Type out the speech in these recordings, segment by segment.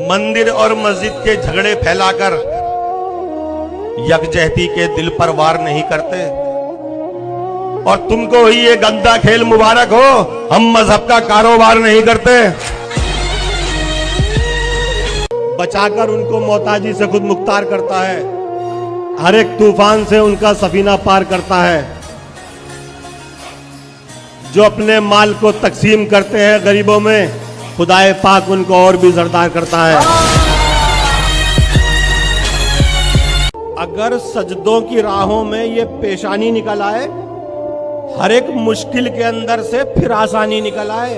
मंदिर और मस्जिद के झगड़े फैलाकर यकजहती के दिल पर वार नहीं करते। और तुमको ही ये गंदा खेल मुबारक हो, हम मजहब का कारोबार नहीं करते। बचाकर उनको मोहताजी से खुद मुख्तार करता है, हर एक तूफान से उनका सफीना पार करता है। जो अपने माल को तकसीम करते हैं गरीबों में, खुदाए पाक उनको और भी जरदार करता है। अगर सजदों की राहों में ये पेशानी निकल आए, हर एक मुश्किल के अंदर से फिर आसानी निकल आए।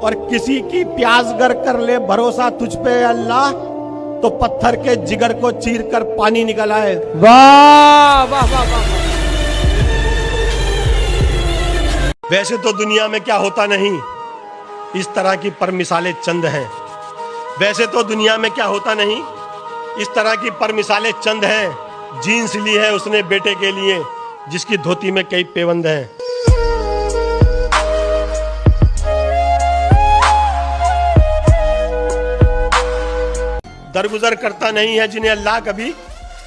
और किसी की प्यास गर कर ले भरोसा तुझ पे अल्लाह, तो पत्थर के जिगर को चीर कर पानी निकल आए। वाह वाह वाह वाह। वैसे तो दुनिया में क्या होता नहीं, इस तरह की पर मिसालें चंद हैं। वैसे तो दुनिया में क्या होता नहीं, इस तरह की पर मिसालें चंद हैं। जीन्स ली है उसने बेटे के लिए, जिसकी धोती में कई पेवंद हैं। दरगुजर करता नहीं है जिन्हें अल्लाह कभी,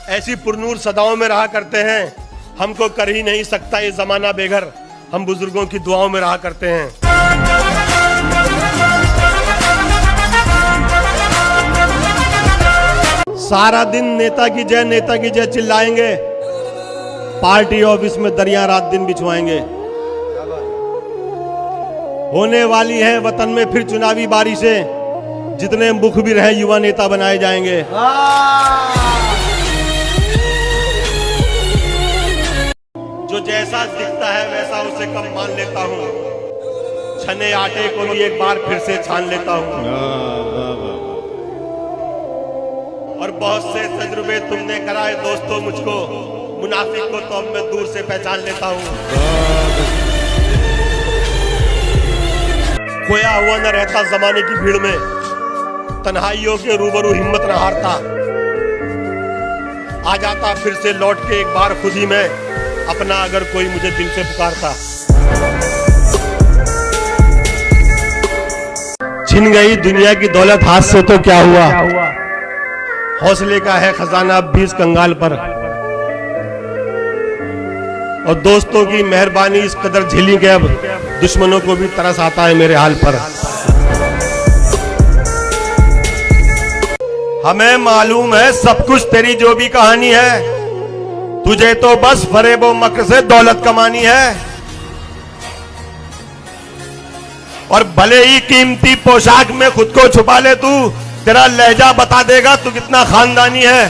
ऐसी पुरनूर सदाओं में रहा करते हैं। हमको कर ही नहीं सकता ये जमाना बेघर, हम बुजुर्गों की दुआओं में रहा करते हैं। सारा दिन नेता की जय चिल्लाएंगे, पार्टी ऑफिस में दरिया रात दिन बिछवाएंगे। होने वाली है वतन में फिर चुनावी बारिशें, जितने मुख भी रहे युवा नेता बनाए जाएंगे। जो जैसा दिखता है वैसा उसे कम मान लेता हूँ, छने आटे को भी एक बार फिर से छान लेता हूँ। और बहुत से तजुर्बे तुमने कराए दोस्तों मुझको, मुनाफिक को तो अब मैं दूर से पहचान लेता हूँ। खोया हुआ न रहता जमाने की भीड़ में, तन्हाइयों के रूबरू हिम्मत न हारता। आ जाता फिर से लौट के एक बार खुद ही मैं अपना, अगर कोई मुझे दिल से पुकारता। छिन गई दुनिया की दौलत हाथ से तो क्या हुआ, हौसले का है खजाना अब भी इस कंगाल पर। और दोस्तों की मेहरबानी इस कदर झेली के अब दुश्मनों को भी तरस आता है मेरे हाल पर। हमें मालूम है सब कुछ तेरी जो भी कहानी है, तुझे तो बस फरेबो मक्र से दौलत कमानी है। और भले ही कीमती पोशाक में खुद को छुपा ले तू, तेरा लहजा बता देगा तू कितना खानदानी है।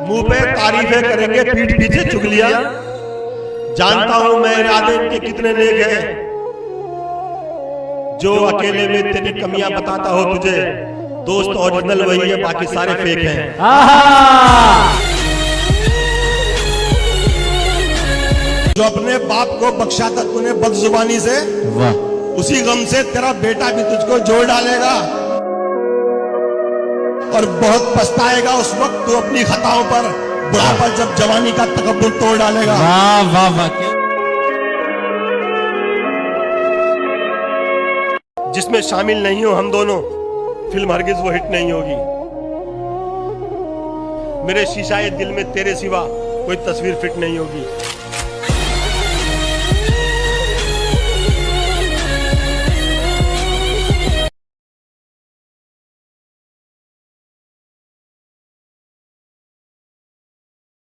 मुंह पे तारीफें करेंगे पीठ पीछे चुगलियां, जानता हूं मैं इरादे इनके कितने नेक हैं। जो अकेले में तेरी कमियां बताता हो तुझे, दोस्त ओरिजिनल वही है, बाकी सारे फेक हैं। जो अपने बाप को बख्शा था तूने बदजुबानी से, उसी गम से तेरा बेटा भी तुझको जोड़ डालेगा। और बहुत पछताएगा उस वक्त तू अपनी खताओं पर, बुढ़ापा जब जवानी का तकब्बुर तोड़ डालेगा। वाह वाह वाह। जिसमें शामिल नहीं हो हम दोनों, फिल्म हरगिज वो हिट नहीं होगी। मेरे शीशाए दिल में तेरे सिवा कोई तस्वीर फिट नहीं होगी।